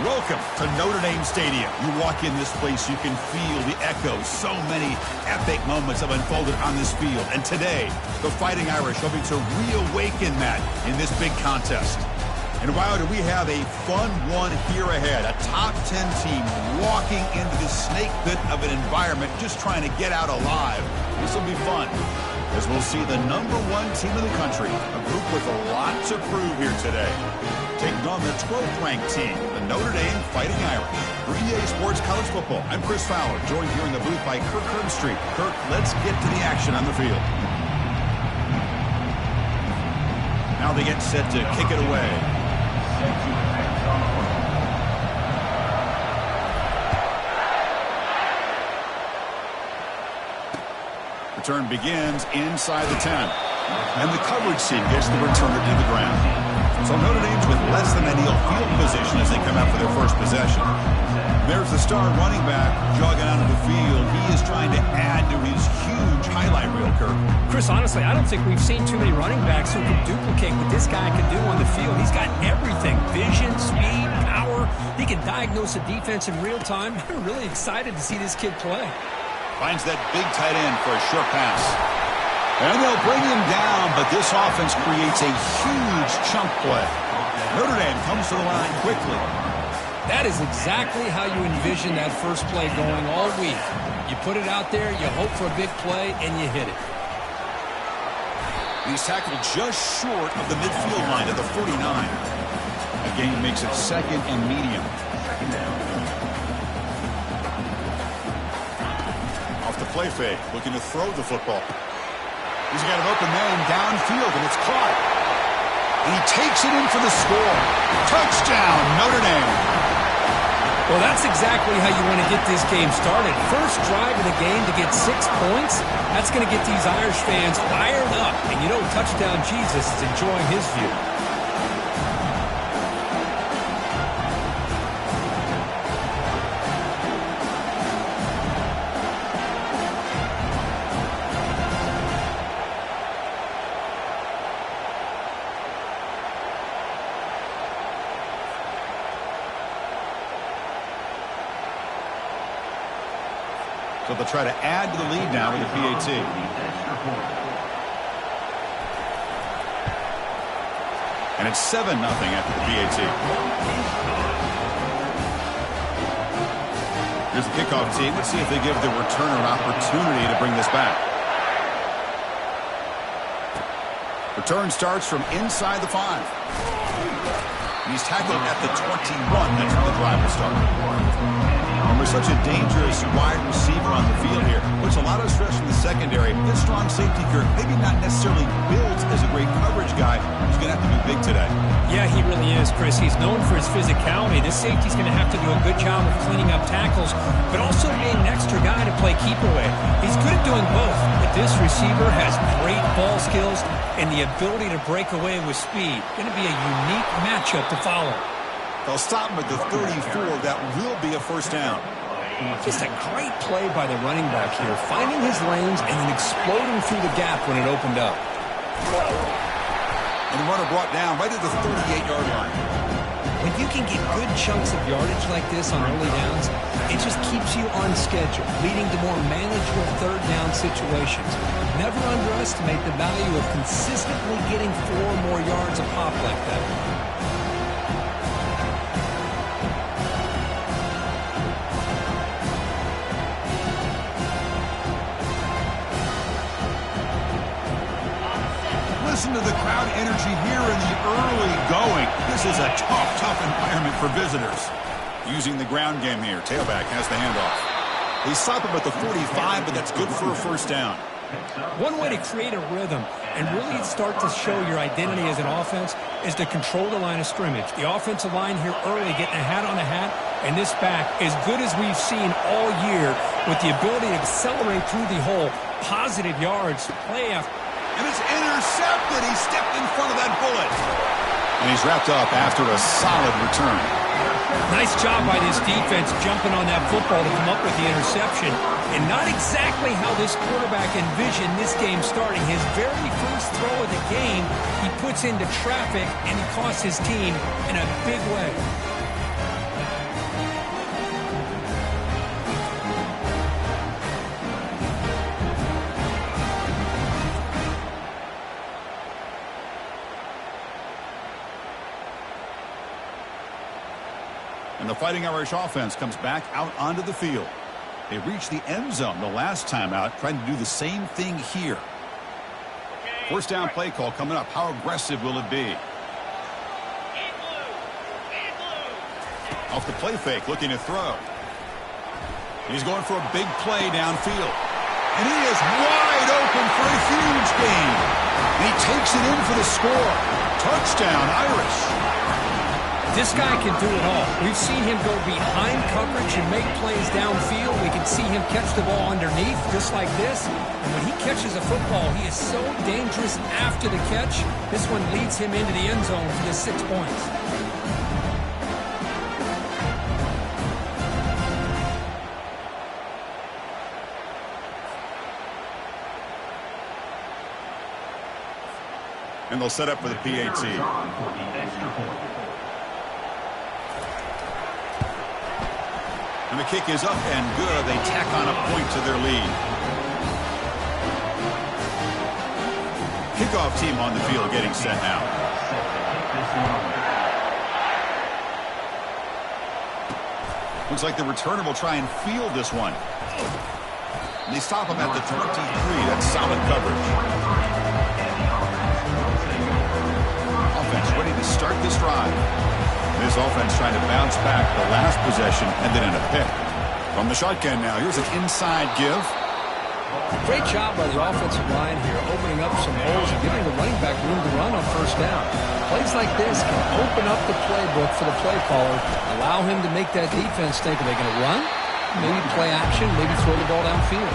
Welcome to Notre Dame Stadium. You walk in this place, you can feel the echoes. So many epic moments have unfolded on this field. And today, the Fighting Irish hoping to reawaken that in this big contest. And wow, do we have a fun one here ahead. A top 10 team walking into this snake pit of an environment, just trying to get out alive. This will be fun, as we'll see the #1 team in the country, a group with a lot to prove here today. Taking on the 12th-ranked team, the Notre Dame Fighting Irish. For EA Sports College Football, I'm Chris Fowler, joined here in the booth by Kirk Herbstreit. Kirk, let's get to the action on the field. Now they get set to kick it away. Return begins inside the 10. And the coverage team gets the returner to the ground. So Notre Dame's with less than ideal field position as they come out for their first possession. There's the star running back jogging out of the field. He is trying to add to his huge highlight reel, Kirk. Chris, honestly, I don't think we've seen too many running backs who can duplicate what this guy can do on the field. He's got everything: vision, speed, power. He can diagnose a defense in real time. I'm really excited to see this kid play. Finds that big tight end for a short pass. And they'll bring him down, but this offense creates a huge chunk play. Notre Dame comes to the line quickly. That is exactly how you envision that first play going all week. You put it out there, you hope for a big play, and you hit it. He's tackled just short of the midfield line at the 49. A gain makes it second and medium. Off the play fake, looking to throw the football. He's got an open man downfield, and it's caught. And he takes it in for the score. Touchdown, Notre Dame. Well, that's exactly how you want to get this game started. First drive of the game to get 6 points. That's going to get these Irish fans fired up. And you know, Touchdown Jesus is enjoying his view. So they'll try to add to the lead now with the PAT. And it's 7-0 after the PAT. Here's the kickoff team. Let's see if they give the returner an opportunity to bring this back. Return starts from inside the 5. And he's tackled at the 21. That's where the drive will start. And with such a dangerous wide receiver on the field here, puts a lot of stress from the secondary. This strong safety, Kirk, maybe not necessarily built as a great coverage guy. He's going to have to be big today. Yeah, he really is, Chris. He's known for his physicality. This safety's going to have to do a good job of cleaning up tackles, but also being an extra guy to play keep away. He's good at doing both, but this receiver has great ball skills and the ability to break away with speed. Going to be a unique matchup to follow. They'll stop him at the 34. That will be a first down. Just a great play by the running back here, finding his lanes and then exploding through the gap when it opened up. And the runner brought down right at the 38-yard line. When you can get good chunks of yardage like this on early downs, it just keeps you on schedule, leading to more manageable third down situations. Never underestimate the value of consistently getting 4 more yards a pop like that. Listen to the crowd energy here in the early going. This is a tough environment for visitors. Using the ground game here. Tailback has the handoff. They stop him at the 45, but that's good for a first down. One way to create a rhythm and really start to show your identity as an offense is to control the line of scrimmage. The offensive line here early getting a hat on a hat, and this back, as good as we've seen all year, with the ability to accelerate through the hole, positive yards, play after. And it's intercepted. He stepped in front of that bullet. And he's wrapped up after a solid return. Nice job by this defense jumping on that football to come up with the interception. And not exactly how this quarterback envisioned this game starting. His very first throw of the game, he puts into traffic, and he costs his team in a big way. the Fighting Irish offense comes back out onto the field. They reached the end zone the last time out, trying to do the same thing here. First down play call coming up. How aggressive will it be? Off the play fake, looking to throw. He's going for a big play downfield. And he is wide open for a huge gain. And he takes it in for the score. Touchdown, Irish. This guy can do it all. We've seen him go behind coverage and make plays downfield. We can see him catch the ball underneath, just like this. And when he catches a football, he is so dangerous after the catch. This one leads him into the end zone for the 6 points. And they'll set up for the PAT. And the kick is up and good. They tack on a point to their lead. Kickoff team on the field getting set now. Looks like the returner will try and field this one. And they stop him at the 23. That's solid coverage. Offense ready to start this drive. This offense trying to bounce back the last possession and then in a pick. From the shotgun now, here's an inside give. Great job by the offensive line here, opening up some holes and giving the running back room to run on first down. Plays like this can open up the playbook for the play caller, allow him to make that defense think, are they going to run? Maybe play action, maybe throw the ball downfield.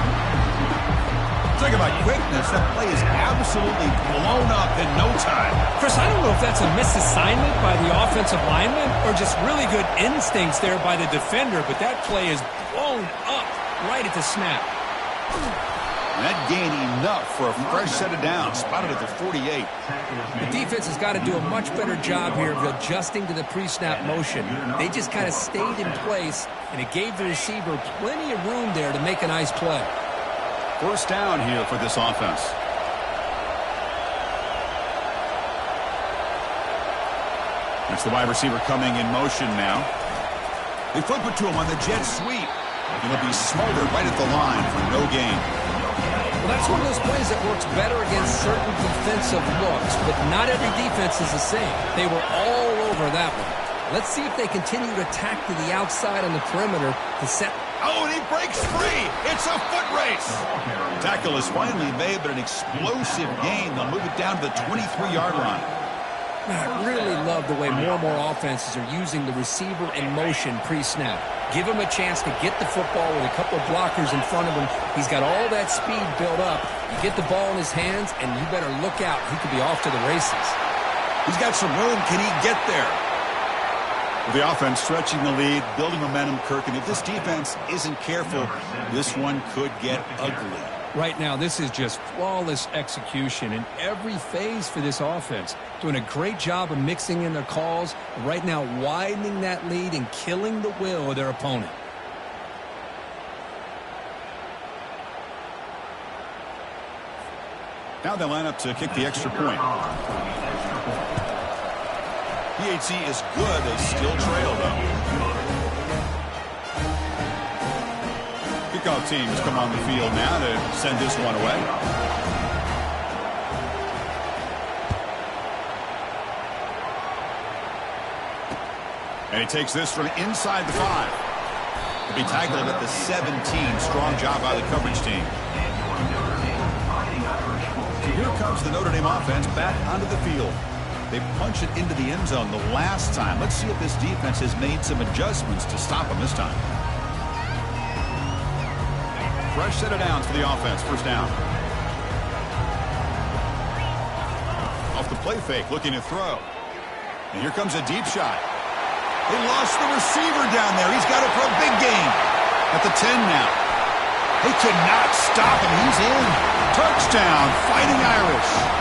Talk about quickness. That play is absolutely blown up in no time. Chris, I don't know if that's a misassignment by the offensive lineman or just really good instincts there by the defender, but that play is blown up right at the snap. That gain enough for a fresh set of downs, spotted at the 48. The defense has got to do a much better job here of adjusting to the pre-snap motion. They just kind of stayed in place, and it gave the receiver plenty of room there to make a nice play. First down here for this offense. That's the wide receiver coming in motion now. They flip it to him on the jet sweep. And he'll be smothered right at the line for no gain. Well, that's one of those plays that works better against certain defensive looks, but not every defense is the same. They were all over that one. Let's see if they continue to attack to the outside on the perimeter to set. Oh, and he breaks free. It's a foot race. Tackle is finally made, but an explosive gain. They'll move it down to the 23-yard line. Man, I really love the way more and more offenses are using the receiver in motion pre-snap. Give him a chance to get the football with a couple of blockers in front of him. He's got all that speed built up. You get the ball in his hands, and you better look out. He could be off to the races. He's got some room. Can he get there? The offense stretching the lead, building momentum, Kirk. And if this defense isn't careful, this one could get ugly. Right now, this is just flawless execution in every phase for this offense. Doing a great job of mixing in their calls. Right now, widening that lead and killing the will of their opponent. Now they line up to kick the extra point. PAT is good. They still trail, though. Kickoff teams come on the field now to send this one away. And he takes this from inside the 5. He'll be tackled at the 17. Strong job by the coverage team. So here comes the Notre Dame offense back onto the field. They punched it into the end zone the last time. Let's see if this defense has made some adjustments to stop them this time. Fresh set of downs for the offense. First down. Off the play fake, looking to throw. And here comes a deep shot. They lost the receiver down there. He's got it for a big gain. At the 10 now. They could not stop him. He's in. Touchdown, Fighting Irish.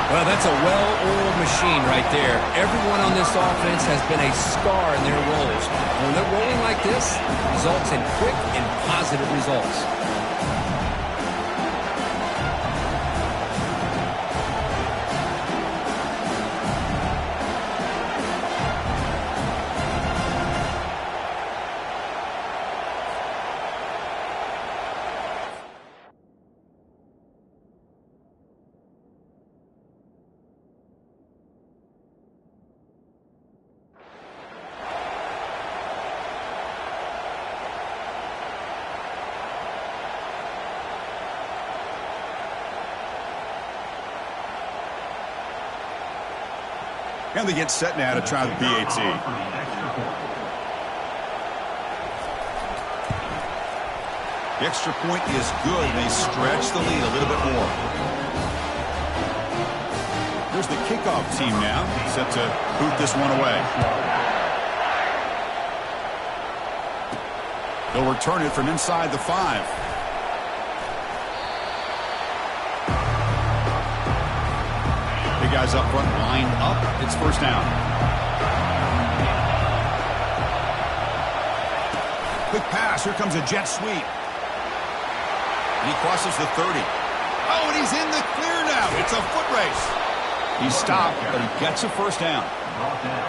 Well, that's a well-oiled machine right there. Everyone on this offense has been a star in their roles. And when they're rolling like this, it results in quick and positive results. And they get set now to try the PAT. The extra point is good. They stretch the lead a little bit more. Here's the kickoff team now, set to boot this one away. They'll return it from inside the 5. Big guys up front, lined up. It's first down. Quick pass. Here comes a jet sweep. And he crosses the 30. Oh, and he's in the clear now. It's a foot race. He stopped, but he gets a first down.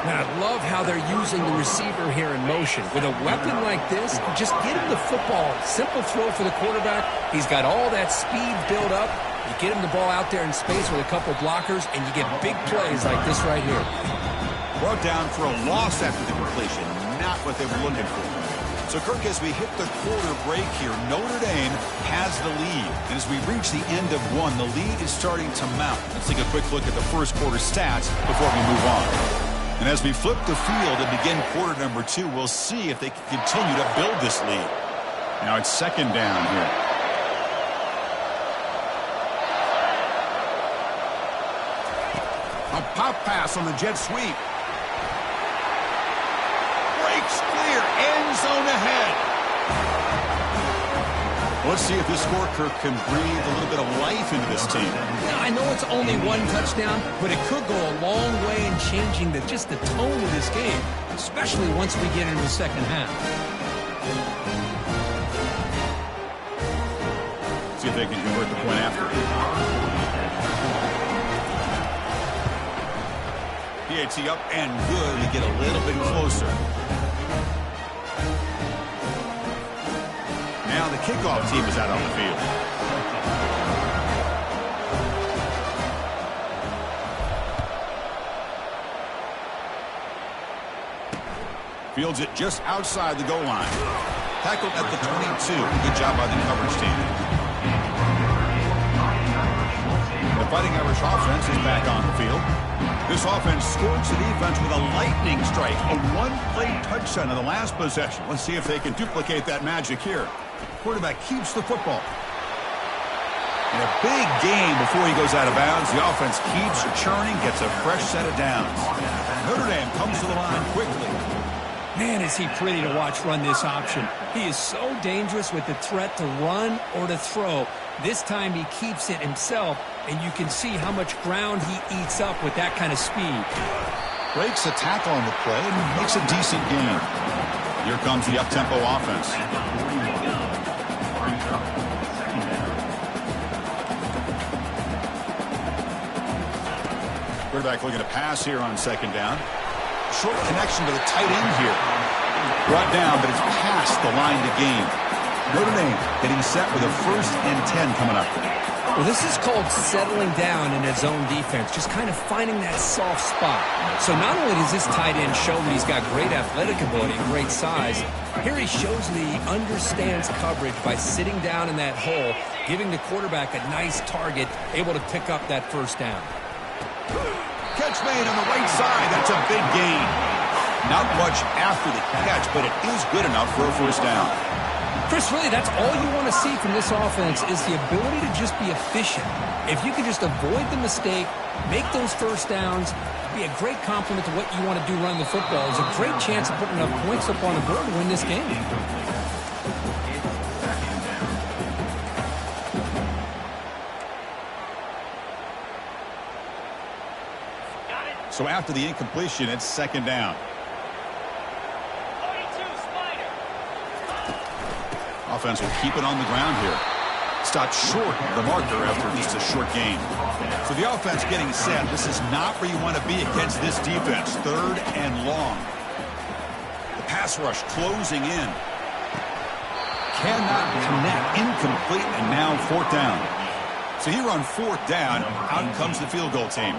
Man, I love how they're using the receiver here in motion. With a weapon like this, just get him the football. Simple throw for the quarterback. He's got all that speed built up. You get him the ball out there in space with a couple blockers, and you get big plays like this right here. Brought down for a loss after the completion. Not what they were looking for. So, Kirk, as we hit the quarter break here, Notre Dame has the lead. And as we reach the end of one, the lead is starting to mount. Let's take a quick look at the first quarter stats before we move on. And as we flip the field and begin quarter number 2, we'll see if they can continue to build this lead. Now it's second down here. A pop pass on the jet sweep. Breaks clear. End zone ahead. Let's see if this score, Kirk, can breathe a little bit of life into this team. Yeah, I know it's only one touchdown, but it could go a long way in changing just the tone of this game, especially once we get into the second half. See if they can convert the point after. PAT up and good. We get a little bit closer. Now the kickoff team is out on the field. Fields it just outside the goal line. Tackled at the 22. Good job by the coverage team. The Fighting Irish offense is back on the field. This offense scorched the defense with a lightning strike. A one-play touchdown in the last possession. Let's see if they can duplicate that magic here. Quarterback keeps the football. In a big game before he goes out of bounds, the offense keeps churning, gets a fresh set of downs. Notre Dame comes to the line quickly. Man, is he pretty to watch run this option. He is so dangerous with the threat to run or to throw. This time he keeps it himself, and you can see how much ground he eats up with that kind of speed. Breaks a tackle on the play and makes a decent gain. Here comes the up-tempo offense. Quarterback looking to pass here on second down. Short connection to the tight end here. Brought down, but it's past the line to gain. Notre Dame getting set with a 1st and 10 coming up. Well, this is called settling down in a zone defense, just kind of finding that soft spot. So not only does this tight end show that he's got great athletic ability and great size, here he shows that he understands coverage by sitting down in that hole, giving the quarterback a nice target, able to pick up that first down. Catch made on the right side. That's a big gain. Not much after the catch, but it is good enough for a first down. Chris, really, that's all you want to see from this offense is the ability to just be efficient. If you can just avoid the mistake, make those first downs, be a great compliment to what you want to do running the football. There's a great chance of putting enough points up on the board to win this game. So after the incompletion, it's second down. Offense will keep it on the ground here. Stopped short of the marker after just a short gain. So the offense getting set. This is not where you want to be against this defense. 3rd and long. The pass rush closing in. Cannot connect. Incomplete, and now 4th down. So here on 4th down, out comes the field goal team.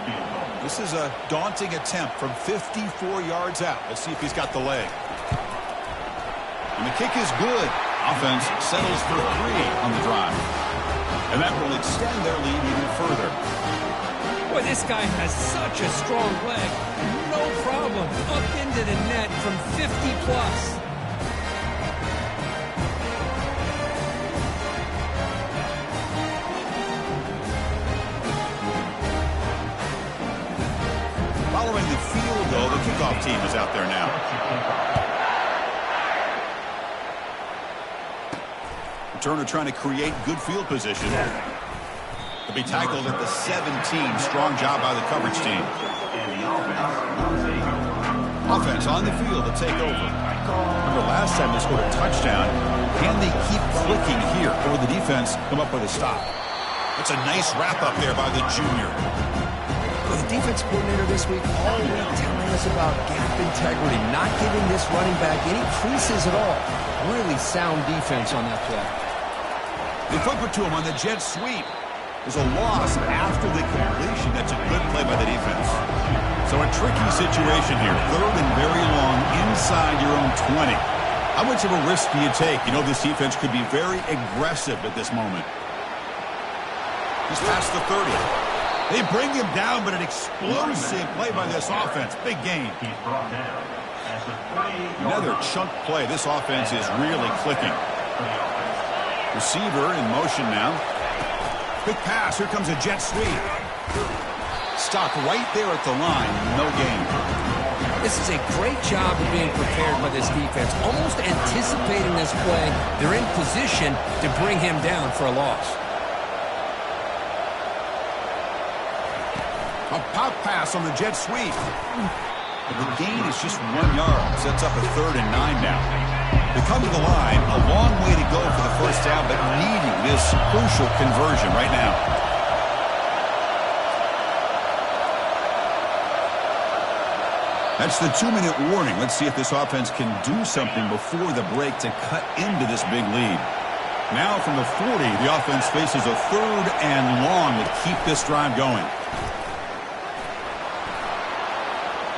This is a daunting attempt from 54 yards out. Let's see if he's got the leg. And the kick is good. Offense settles for 3 on the drive. And that will extend their lead even further. Boy, this guy has such a strong leg. No problem. Up into the net from 50+. Following the field goal, the kickoff team is out there now. Returner trying to create good field position. To be tackled at the 17. Strong job by the coverage team. Offense on the field to take over. Remember last time they scored a touchdown. Can they keep clicking here? Or will the defense come up with a stop? It's a nice wrap up there by the junior. The defense coordinator this week all week telling us about gap integrity, not giving this running back any creases at all. Really sound defense on that play. They flip it to him on the jet sweep. There's a loss after the completion. That's a good play by the defense. So a tricky situation here. 3rd and very long inside your own 20. How much of a risk do you take? You know this defense could be very aggressive at this moment. He's past the 30. They bring him down, but an explosive play by this offense. Big gain. Another chunk play. This offense is really clicking. Receiver in motion now. Quick pass. Here comes a jet sweep. Stop right there at the line. No gain. This is a great job of being prepared by this defense. Almost anticipating this play. They're in position to bring him down for a loss. A pop pass on the jet sweep. But the gain is just 1 yard. Sets up a 3rd and 9 now. They come to the line. A long way to go for the first down, but needing this crucial conversion right now. That's the 2-minute warning. Let's see if this offense can do something before the break to cut into this big lead. Now from the 40, the offense faces a 3rd and long to keep this drive going.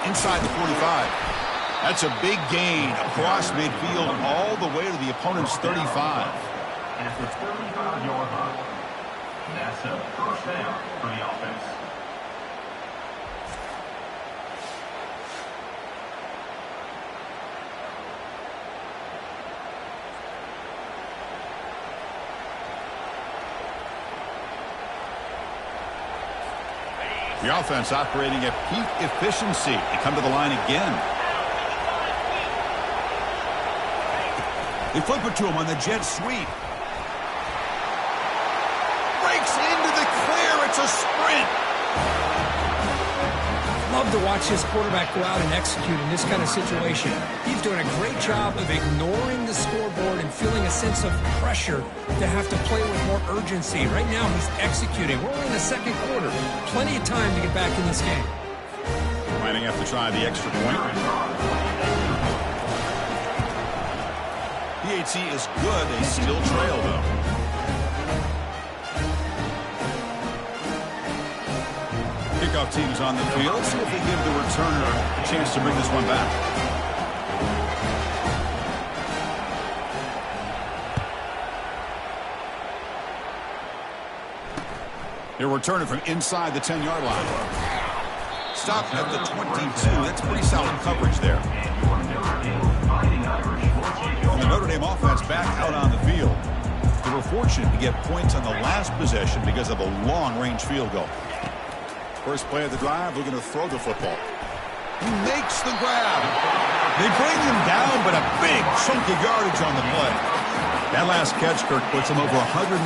Inside the 45. That's a big gain across midfield all the way to the opponent's 35. At the 35-yard line. That's a first down for the offense. The offense operating at peak efficiency. They come to the line again. They flip it to him on the jet sweep. Breaks into the clear. It's a sprint. Love to watch this quarterback go out and execute in this kind of situation. He's doing a great job of ignoring the scoreboard and feeling a sense of pressure to have to play with more urgency. Right now, he's executing. We're only in the 2nd quarter. Plenty of time to get back in this game. Might have to try the extra point. PAT is good. They still trail, though. Kickoff team's on the field. Let's see if they give the returner a chance to bring this one back. They're returning from inside the 10-yard line. Stopped at the 22. That's pretty solid coverage there. And the Notre Dame offense back out on the field. They were fortunate to get points on the last possession because of a long-range field goal. First play of the drive, looking to throw the football. He makes the grab. They bring him down, but a big chunk of yardage on the play. That last catch, Kirk, puts him over 150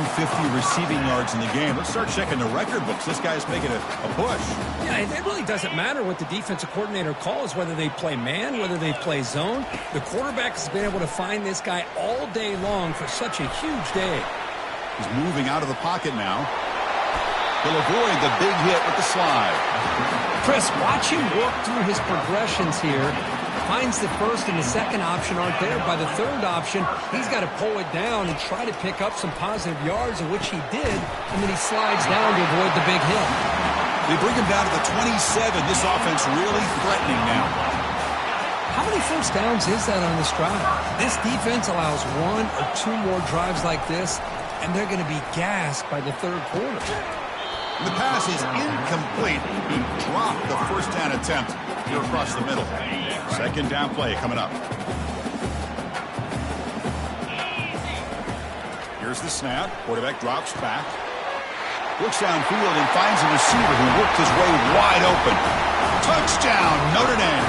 receiving yards in the game. Let's start checking the record books. This guy's making a push. Yeah, it really doesn't matter what the defensive coordinator calls, whether they play man, whether they play zone. The quarterback has been able to find this guy all day long for such a huge day. He's moving out of the pocket now. He'll avoid the big hit with the slide. Chris, watch him work through his progressions here. Finds the first and the second option aren't there. By the third option, he's got to pull it down and try to pick up some positive yards, of which he did, and then he slides down to avoid the big hit. They bring him down to the 27. This offense really threatening now. How many first downs is that on this drive? This defense allows 1 or 2 more drives like this, and they're going to be gassed by the third quarter. The pass is incomplete. He dropped the first down attempt here across the middle. Second down play coming up. Here's the snap. Quarterback drops back. Looks downfield and finds a receiver who worked his way wide open. Touchdown, Notre Dame.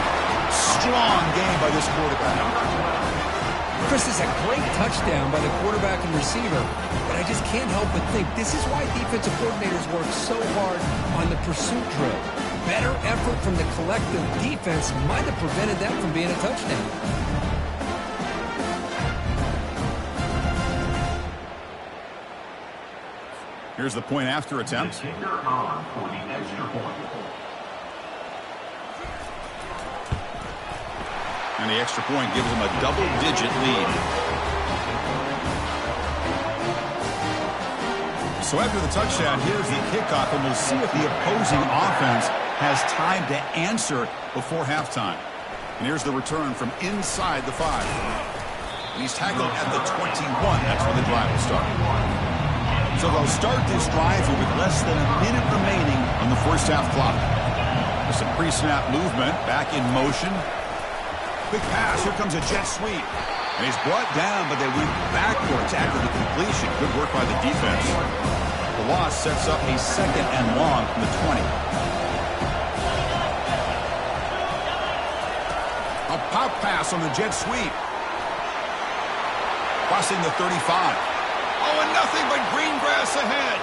Strong game by this quarterback. Chris, is a great touchdown by the quarterback and receiver, but I just can't help but think this is why defensive coordinators work so hard on the pursuit drill. Better effort from the collective defense might have prevented that from being a touchdown. Here's the point after attempt. The kicker on for the extra point. And the extra point gives them a double-digit lead. So after the touchdown, here's the kickoff, and we'll see if the opposing offense has time to answer before halftime. And here's the return from inside the 5. And he's tackled at the 21. That's where the drive will start. So they'll start this drive here with less than a minute remaining on the first half clock. With some pre-snap movement, back in motion. Quick pass, here comes a jet sweep. And he's brought down, but they went backwards after the completion. Good work by the defense. The loss sets up a second and long from the 20. A pop pass on the jet sweep. Crossing the 35. Oh, and nothing but green grass ahead.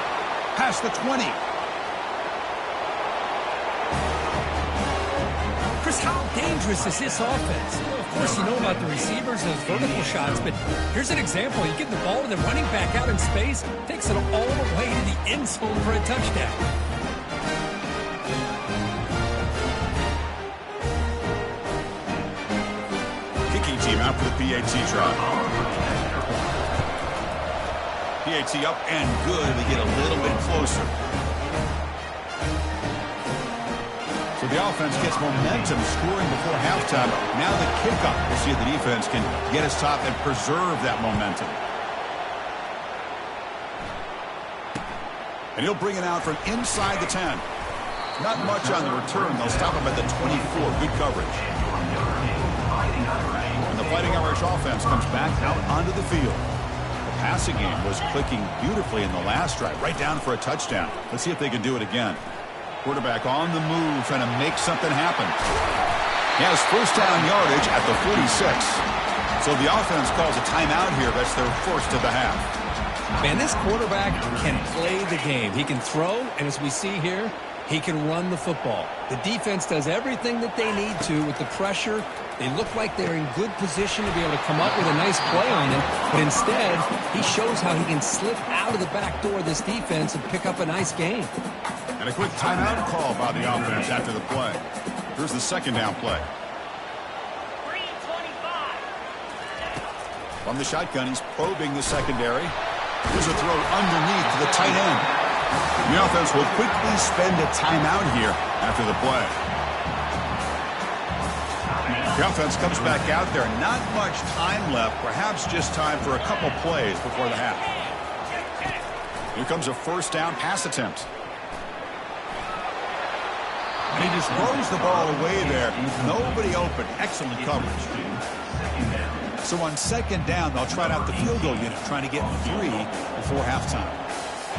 Past the 20. Chris, how dangerous is this offense? Well, of course, you know about the receivers and those vertical shots, but here's an example. You get the ball and the running back out in space, takes it all the way to the end zone for a touchdown. Kicking team out for the PAT drive. PAT up and good. They get a little bit closer. So the offense gets momentum scoring before halftime. Now the kickoff. We'll see if the defense can get his top and preserve that momentum. And he'll bring it out from inside the 10. Not much on the return. They'll stop him at the 24. Good coverage. And the Fighting Irish offense comes back out onto the field. The passing game was clicking beautifully in the last drive. Right down for a touchdown. Let's see if they can do it again. Quarterback on the move, trying to make something happen. He has first down yardage at the 46. So the offense calls a timeout here. That's their first of the half. Man, this quarterback can play the game. He can throw, and as we see here, he can run the football. The defense does everything that they need to with the pressure. They look like they're in good position to be able to come up with a nice play on him, but instead, he shows how he can slip out of the back door of this defense and pick up a nice gain. And a quick timeout call by the offense after the play. Here's the second down play. 3:25. From the shotgun, he's probing the secondary. Here's a throw underneath to the tight end. The offense will quickly spend a timeout here after the play. The offense comes back out there. Not much time left. Perhaps just time for a couple plays before the half. Here comes a first down pass attempt. And he just throws the ball away there. Nobody open. Excellent coverage. So on second down, they'll try out the field goal unit, trying to get 3 before halftime.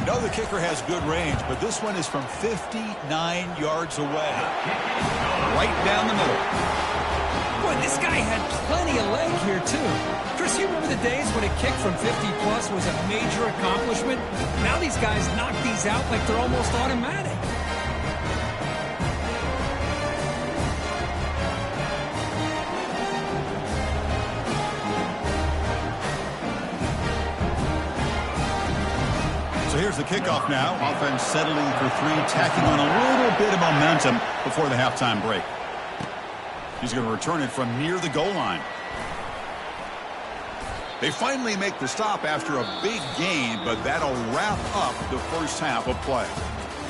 No, the kicker has good range, but this one is from 59 yards away. Right down the middle. Boy, this guy had plenty of leg here, too. Chris, you remember the days when a kick from 50-plus was a major accomplishment? Now these guys knock these out like they're almost automatic. So here's the kickoff now. Offense settling for 3, tacking on a little bit of momentum before the halftime break. He's going to return it from near the goal line. They finally make the stop after a big gain, but that'll wrap up the first half of play.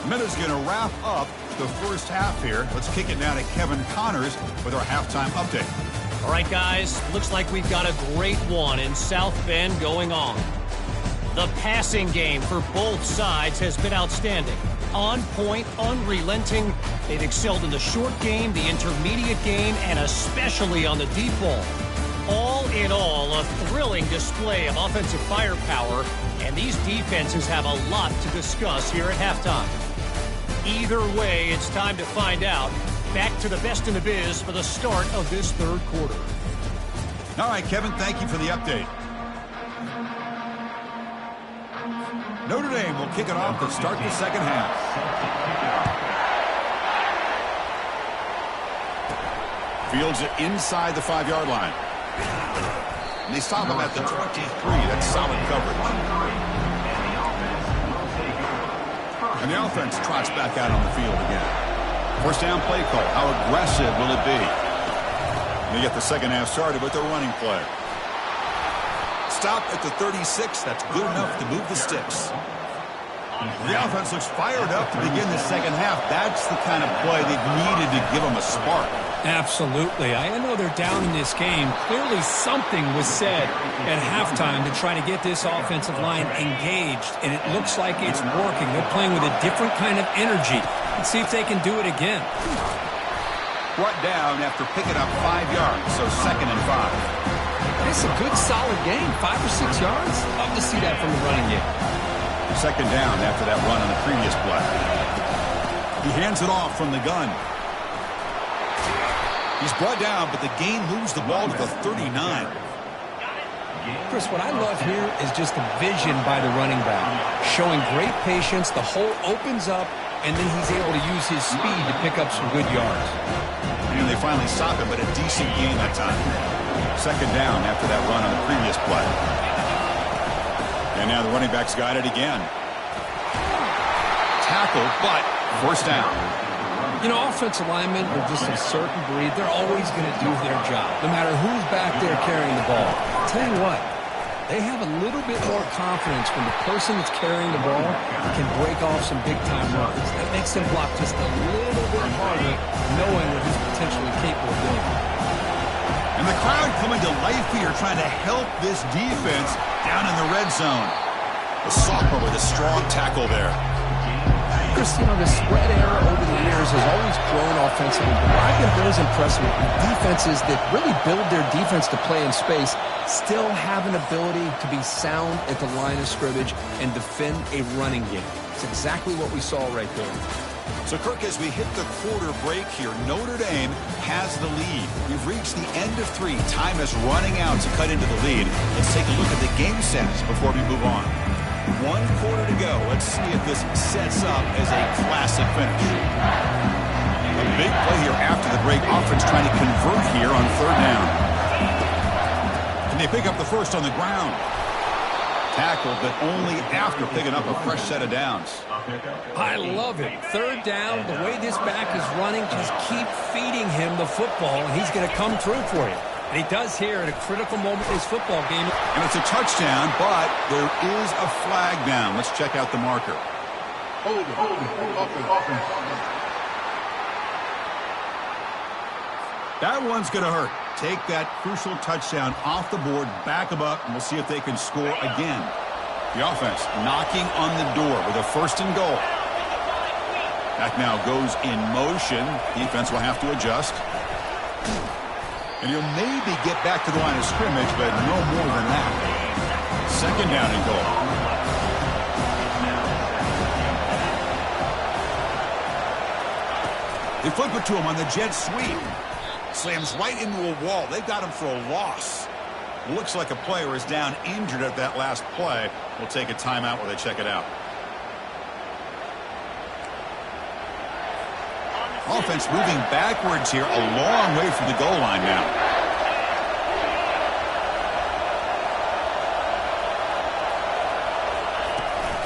Minna's going to wrap up the first half here. Let's kick it down to Kevin Connors with our halftime update. All right, guys, looks like we've got a great one in South Bend going on. The passing game for both sides has been outstanding. On point, unrelenting. They've excelled in the short game, the intermediate game, and especially on the deep ball. All in all, a thrilling display of offensive firepower, and these defenses have a lot to discuss here at halftime. Either way, it's time to find out. Back to the best in the biz for the start of this third quarter. All right, Kevin, thank you for the update. Notre Dame will kick it off to start the second half. Fields it inside the 5-yard line. And they stop him at the 23. That's solid coverage. And the offense trots back out on the field again. First down play call. How aggressive will it be? And they get the second half started with their running play. Stop at the 36. That's good enough to move the sticks. The offense looks fired up to begin the second half. That's the kind of play they've needed to give them a spark. Absolutely. I know they're down in this game. Clearly something was said at halftime to try to get this offensive line engaged, and it looks like it's working. They're playing with a different kind of energy. Let's see if they can do it again. Brought down after picking up 5 yards, so 2nd and 5. It's a good, solid game. 5 or 6 yards. Love to see that from the running game. 2nd down after that run on the previous play. He hands it off from the gun. He's brought down, but the gain moves the ball to the 39. Chris, what I love here is just the vision by the running back. Showing great patience, the hole opens up, and then he's able to use his speed to pick up some good yards. And they finally stop him, but a decent gain that time. 2nd down after that run on the previous play. And now the running back's got it again. Tackle, but first down. You know, offensive linemen are just a certain breed. They're always going to do their job, no matter who's back there carrying the ball. I'll tell you what, they have a little bit more confidence when the person that's carrying the ball can break off some big-time runs. That makes them block just a little bit harder, knowing what he's potentially capable of doing. And the crowd coming to life here, trying to help this defense down in the red zone. The sophomore with a strong tackle there. Chris, you know, the spread era over the years has always grown offensively, but what I've been always impressed with defenses that really build their defense to play in space still have an ability to be sound at the line of scrimmage and defend a running game. It's exactly what we saw right there. So, Kirk, as we hit the quarter break here, Notre Dame has the lead. We've reached the end of 3. Time is running out to cut into the lead. Let's take a look at the game sets before we move on. 1 quarter to go. Let's see if this sets up as a classic finish. A big play here after the break. Offense trying to convert here on 3rd down. And they pick up the first on the ground. Tackled, but only after picking up a fresh set of downs. I love it. 3rd down, the way this back is running, just keep feeding him the football, and he's going to come through for you. And he does here at a critical moment in his football game. And it's a touchdown, but there is a flag down. Let's check out the marker. That one's going to hurt. Take that crucial touchdown off the board, back them up, and we'll see if they can score again. The offense knocking on the door with a 1st and goal. Back now goes in motion. Defense will have to adjust. And he'll maybe get back to the line of scrimmage, but no more than that. 2nd down and goal. They flip it to him on the jet sweep. Slams right into a wall. They've got him for a loss. Looks like a player is down injured at that last play. We'll take a timeout while they check it out. Offense moving backwards here, a long way from the goal line now.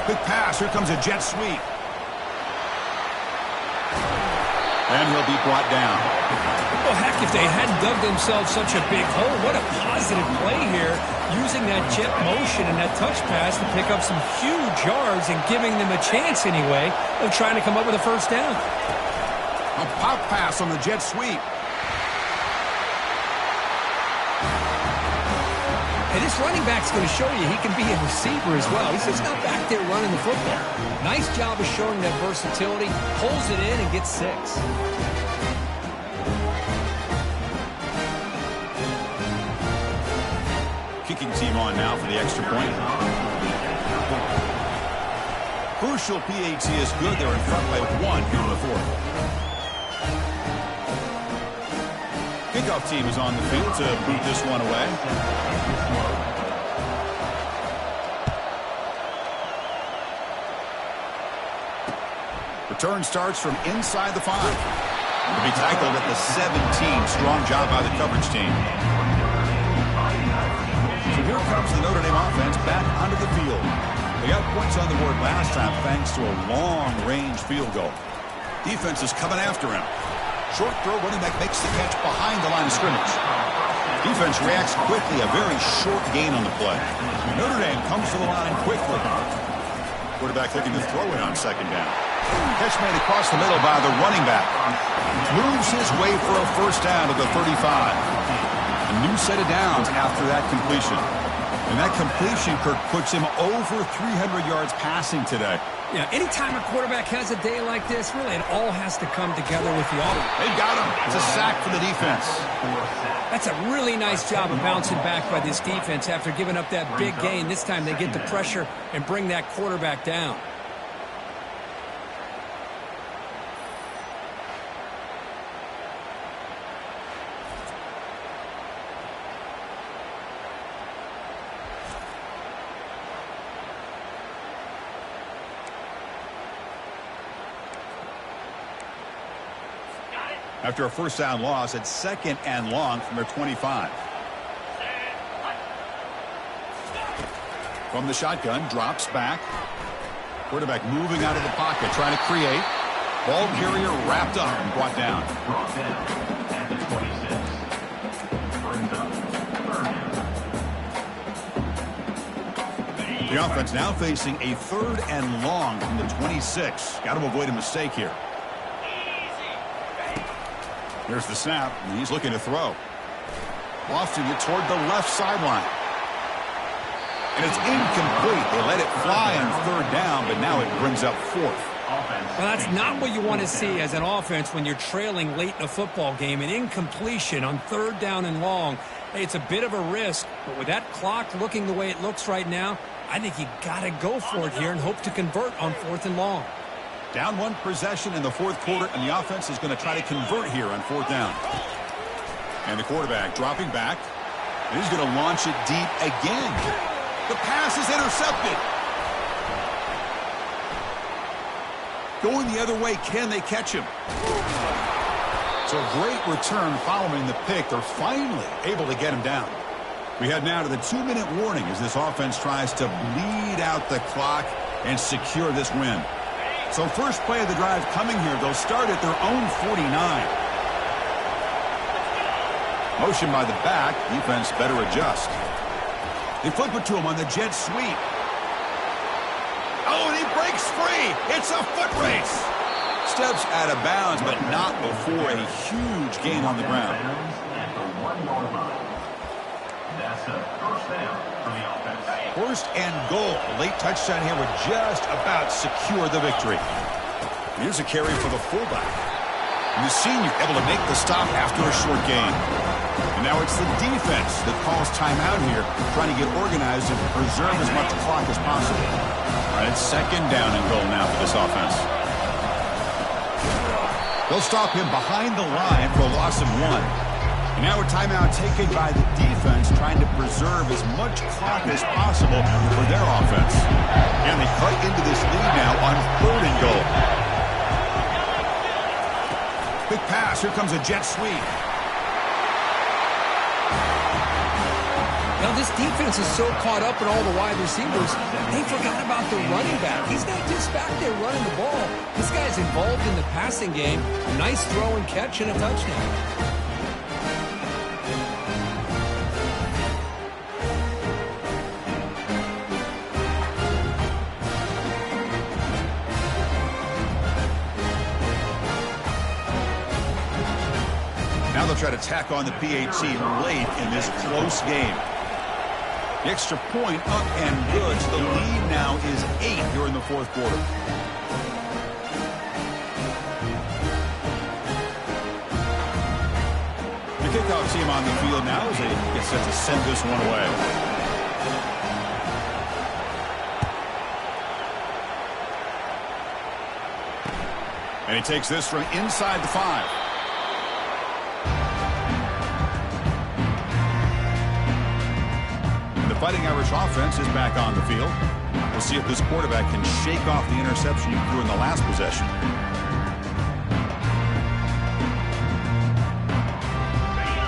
Quick pass, here comes a jet sweep. And he'll be brought down. Well, heck, if they hadn't dug themselves such a big hole, what a positive play here, using that jet motion and that touch pass to pick up some huge yards and giving them a chance anyway of trying to come up with a 1st down. A pop pass on the jet sweep. And this running back's going to show you he can be a receiver as well. He's just not back there running the football. Nice job of showing that versatility. Pulls it in and gets 6. Kicking team on now for the extra point. Crucial PAT is good. They're in front by 1 here in the 4th. Kickoff team is on the field to boot this one away. Return starts from inside the 5. To be tackled at the 17. Strong job by the coverage team. So here comes the Notre Dame offense back onto the field. They got points on the board last time thanks to a long-range field goal. Defense is coming after him. Short throw, running back makes the catch behind the line of scrimmage. Defense reacts quickly, a very short gain on the play. Notre Dame comes to the line quickly. Quarterback looking to throw it on 2nd down. Catch made across the middle by the running back. Moves his way for a 1st down to the 35. A new set of downs after that completion. And that completion, Kirk, puts him over 300 yards passing today. Yeah, anytime a quarterback has a day like this, really it all has to come together with the offense. They got him. It's a sack for the defense. That's a really nice job of bouncing back by this defense after giving up that big gain. This time they get the pressure and bring that quarterback down. After a 1st down loss, it's 2nd and long from their 25. From the shotgun, drops back. Quarterback moving out of the pocket, trying to create. Ball carrier wrapped up and brought down. At the 26. The offense now facing a 3rd and long from the 26. Got to avoid a mistake here. Here's the snap, and he's looking to throw. Lofting it toward the left sideline. And it's incomplete. They let it fly on 3rd down, but now it brings up 4th. Well, that's not what you want to see as an offense when you're trailing late in a football game. An incompletion on 3rd down and long. Hey, it's a bit of a risk, but with that clock looking the way it looks right now, I think you got to go for it here and hope to convert on 4th and long. Down 1 possession in the 4th quarter, and the offense is going to try to convert here on 4th down. And the quarterback dropping back. And he's going to launch it deep again. The pass is intercepted. Going the other way, can they catch him? So a great return following the pick. They're finally able to get him down. We head now to the 2-minute warning as this offense tries to bleed out the clock and secure this win. So first play of the drive coming here. They'll start at their own 49. Motion by the back. Defense better adjust. They flip it to him on the jet sweep. Oh, and he breaks free. It's a foot race. Steps out of bounds, but not before a huge gain on the ground. At the 1-yard line. That's a 1st down for the offense. 1st and goal. A late touchdown here would just about secure the victory. Here's a carry for the fullback. And the senior able to make the stop after a short gain. And now it's the defense that calls timeout here, trying to get organized and preserve as much clock as possible. All right, it's 2nd down and goal now for this offense. They'll stop him behind the line for a loss of 1. And now a timeout taken by the defense, trying to preserve as much clock as possible for their offense. And they cut into this lead now on 3rd and goal. Quick pass. Here comes a jet sweep. Now this defense is so caught up in all the wide receivers, they forgot about the running back. He's not just back there running the ball. This guy's involved in the passing game. Nice throw and catch and a touchdown. Now they'll try to tack on the PAT late in this close game. The extra point up and good. So the lead now is 8 here in the fourth quarter. The kickoff team on the field now as they get set to send this one away. And he takes this from inside the 5. The Fighting Irish offense is back on the field. We'll see if this quarterback can shake off the interception he threw in the last possession.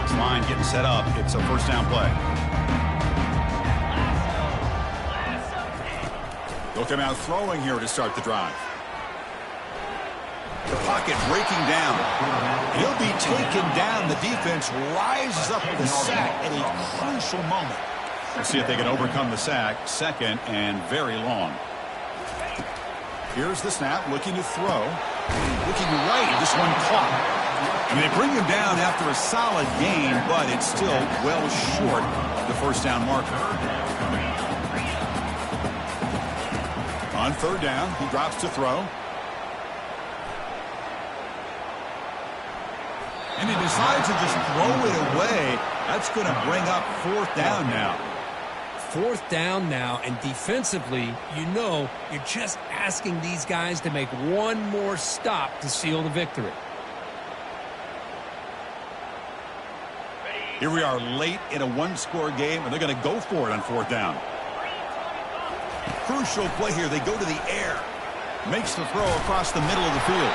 This line getting set up. It's a first down play. They'll come out throwing here to start the drive. The pocket breaking down. He'll be taken down. The defense rises up with a sack at a crucial moment. We'll see if they can overcome the sack. Second and very long. Here's the snap, looking to throw. Looking right, this one caught. And they bring him down after a solid gain, but it's still well short of the first down marker. On third down, he drops to throw. And he decides to just throw it away. That's going to bring up fourth down now. Fourth down now, and defensively, you know, you're just asking these guys to make one more stop to seal the victory. Here we are late in a one-score game, and they're going to go for it on fourth down. Crucial play here. They go to the air. Makes the throw across the middle of the field.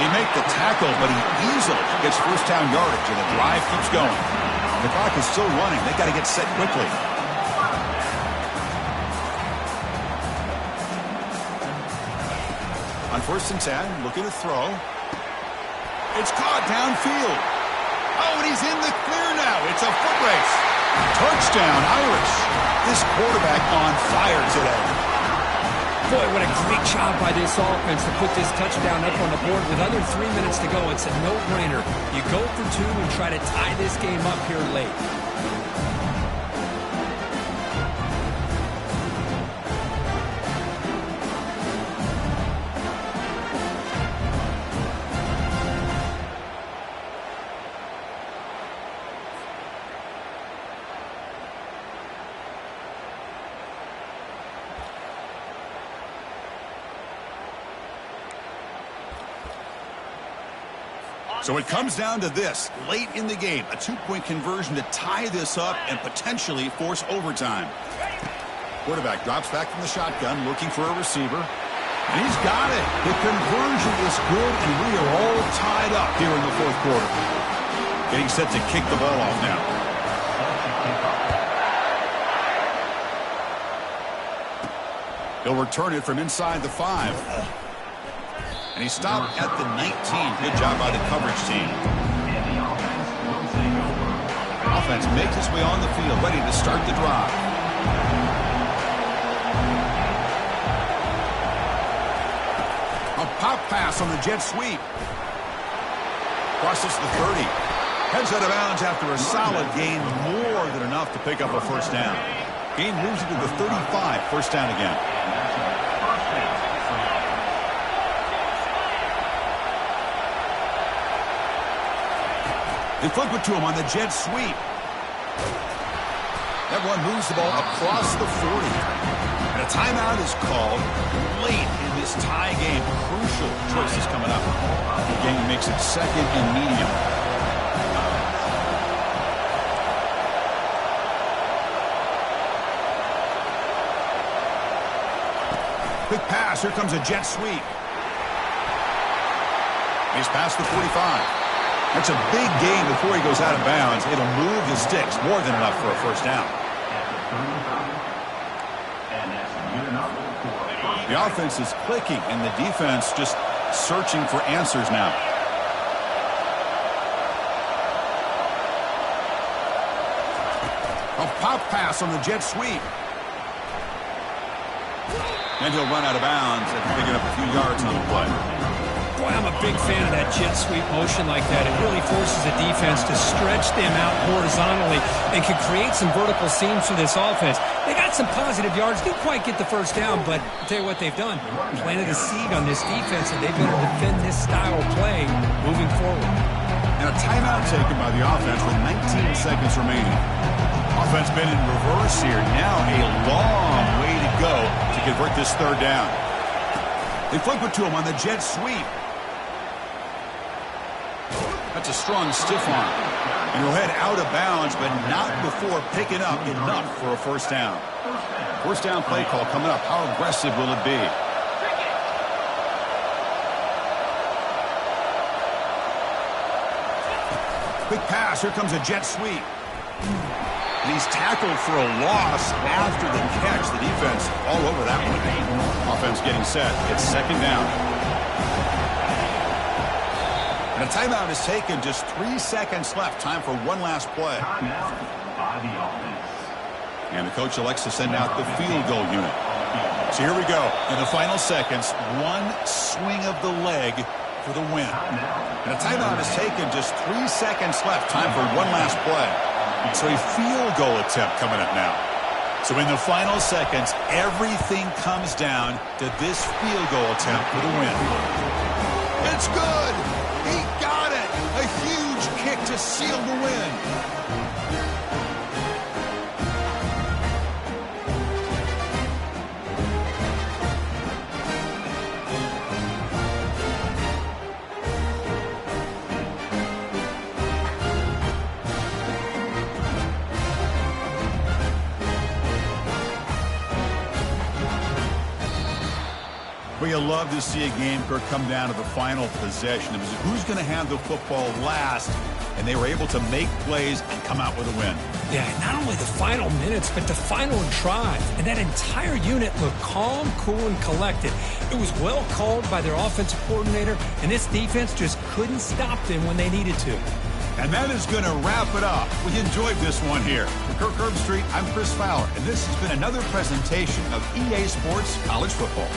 He make the tackle, but he easily gets first down yardage, and the drive keeps going. The clock is still running. They got to get set quickly. On first and 10, looking to throw. It's caught downfield. Oh, and he's in the clear now. It's a foot race. Touchdown, Irish. This quarterback on fire today. Boy, what a great job by this offense to put this touchdown up on the board. With under 3 minutes to go, it's a no-brainer. You go for 2 and try to tie this game up here late. So it comes down to this, late in the game, a 2-point conversion to tie this up and potentially force overtime. Quarterback drops back from the shotgun, looking for a receiver. And he's got it. The conversion is good, and we are all tied up here in the fourth quarter. Getting set to kick the ball off now. He'll return it from inside the 5. And he stopped at the 19. Good job by the coverage team. Offense makes its way on the field, ready to start the drive. A pop pass on the jet sweep. Crosses the 30. Heads out of bounds after a solid gain, more than enough to pick up a first down. Gain moves it to the 35. First down again. They flip it to him on the jet sweep. That one moves the ball across the 40. And a timeout is called late in this tie game. Crucial choices coming up. The game makes it second and medium. Quick pass. Here comes a jet sweep. He's past the 45. That's a big gain before he goes out of bounds. It'll move the sticks, more than enough for a first down. The offense is clicking, and the defense just searching for answers now. A pop pass on the jet sweep. And he'll run out of bounds after picking up a few yards on the play. Boy, I'm a big fan of that jet sweep motion like that. It really forces the defense to stretch them out horizontally and can create some vertical seams for this offense. They got some positive yards, didn't quite get the first down, but I'll tell you what they've done. Planted a seed on this defense, and they better defend this style of play moving forward. And a timeout taken by the offense with 19 seconds remaining. Offense been in reverse here. Now a long way to go to convert this third down. They flip it to him on the jet sweep. That's a strong stiff arm. And he'll head out of bounds, but not before picking up enough for a first down. First down play call coming up. How aggressive will it be? Quick pass. Here comes a jet sweep. And he's tackled for a loss after the catch. The defense all over that one. Offense getting set. It's second down. And a timeout is taken. Just 3 seconds left. Time for one last play. Timeout by the offense. And the coach elects to send out the field goal unit. So here we go. In the final seconds, one swing of the leg for the win. And a timeout is taken. Just 3 seconds left. Time for one last play. So a field goal attempt coming up now. So in the final seconds, everything comes down to this field goal attempt for the win. It's good! He got it! A huge kick to seal the win. Well, you love to see a game come down to the final possession. It was who's going to have the football last, and they were able to make plays and come out with a win. Yeah, not only the final minutes, but the final drive. And that entire unit looked calm, cool, and collected. It was well called by their offensive coordinator, and this defense just couldn't stop them when they needed to. And that is going to wrap it up. We enjoyed this one here. For Kirk Herbstreit, I'm Chris Fowler, and this has been another presentation of EA Sports College Football.